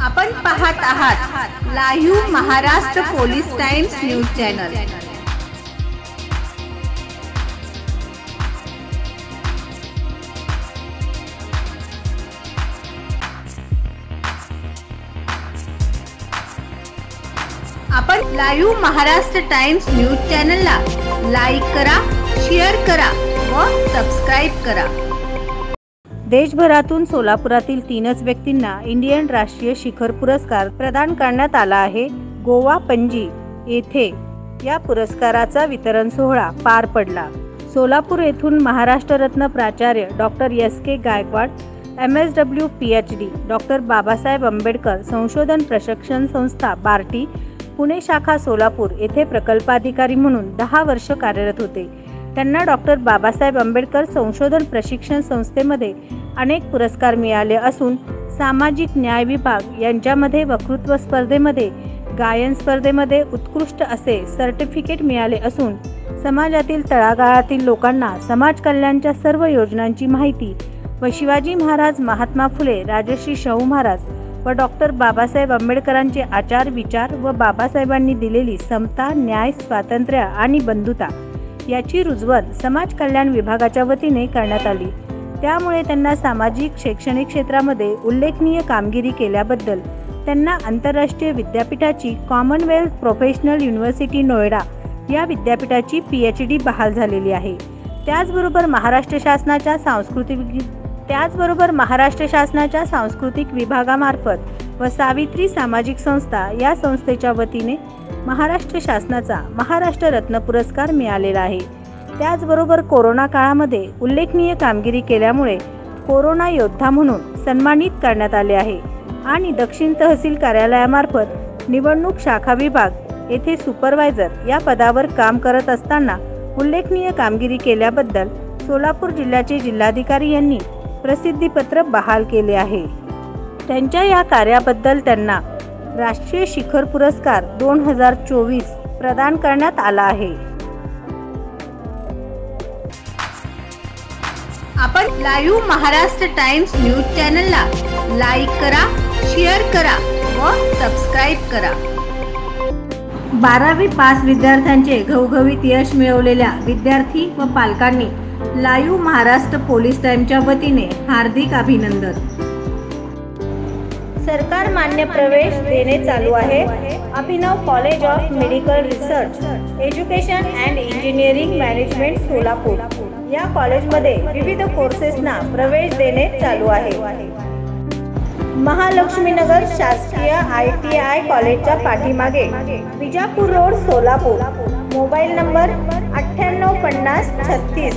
आपण पाहत आहात live Maharashtra police times news channel. आपण लाईव्ह महाराष्ट्र टाइम्स न्यूज चॅनलला लाईक करा, शेअर करा व सबस्क्राइब करा। देशभरातून सोलापुरातील 3च व्यक्तींना इंडियन राष्ट्रीय शिखर पुरस्कार प्रदान करण्यात आला आहे। गोवा पणजी येथे या पुरस्काराचा वितरण सोहळा पार पडला। सोलापूर येथून महाराष्ट्र रत्न प्राचार्य doctor S K. Gaikwad, MSW PhD, doctor Babasaheb Ambedkar संशोधन प्रशिक्षण संस्था बार्टी, पुणे शाखा सोलापूर येथे प्रकल्पाधिकारी म्हणून 10 वर्ष कार्यरत होते। त्यांना डॉक्टर बाबासाहेब आंबेडकर संशोधन प्रशिक्षण संस्थेमध्ये अनेक पुरस्कार मिळाले असून सामाजिक न्याय विभाग यांच्यामध्ये वक्तृत्व स्पर्धेमध्ये, गायन स्पर्धेमध्ये उत्कृष्ट असे सर्टिफिकेट मिळाले असून समाजातील तळागाळातील लोकांना समाज कल्याणच्या सर्व योजनांची माहिती व शिवाजी महाराज, महात्मा फुले, राजर्षी शाहू महाराज व डॉक्टर बाबासाहेब आंबेडकरांचे आचार विचार व बाबासाहेबांनी दिलेली समता, न्याय, स्वातंत्र्य आणि बंधुता याची रुजवण समाज कल्याण विभागाच्या वतीने करण्यात आली। त्यामुळे त्यांना सामाजिक शैक्षणिक क्षेत्रामध्ये उल्लेखनीय कामगिरी केल्याबद्दल त्यांना आंतरराष्ट्रीय विद्यापीठाची कॉमनवेल्थ प्रोफेशनल युनिव्हर्सिटी नोएडा या विद्यापीठाची PhD बहाल झालेली आहे। त्याचबरोबर महाराष्ट्र शासनाच्या सांस्कृतिक विभागामार्फत व सावित्री सामाजिक संस्था या संस्थेच्या वतीने महाराष्ट्र शासनाचा महाराष्ट्र रत्न पुरस्कार मिळालेला आहे। त्याचबरोबर कोरोना काळामध्ये उल्लेखनीय कामगिरी केल्यामुळे कोरोना योद्धा म्हणून सन्मानित करण्यात आले आहे आणि दक्षिण तहसील कार्यालयामार्फत निवडणूक शाखा विभाग येथे सुपरवायझर या पदावर काम करत असताना उल्लेखनीय कामगिरी केल्याबद्दल सोलापूर जिल्ह्याचे जिल्हाधिकारी यांनी प्रसिद्धीपत्र बहाल केले आहे। त्यांच्या या कार्याबद्दल त्यांना राष्ट्रीय शिखर पुरस्कार 2024 प्रदान करण्यात आला आहे। आपण लाईव्ह महाराष्ट्र टाइम्स न्यूज चॅनलला लाईक करा, शेअर करा व सबस्क्राइब करा। 12वी पास विद्यार्थ्यांचे घवघवीत यश मिळवलेल्या विद्यार्थी व पालकांनी लाईव्ह महाराष्ट्र पोलीस टाइम्सच्या वतीने हार्दिक अभिनंदन। सरकार मान्य प्रवेश देणे चालू आहे। Abhinav college of medical research, education and engineering management Solapur या कॉलेजमध्ये विविध कोर्सेसना प्रवेश देणे चालू आहे। महालक्ष्मीनगर शासकीय ITI कॉलेजच्या पाठीमागे, Vijapur road Solapur. Mobile number 985036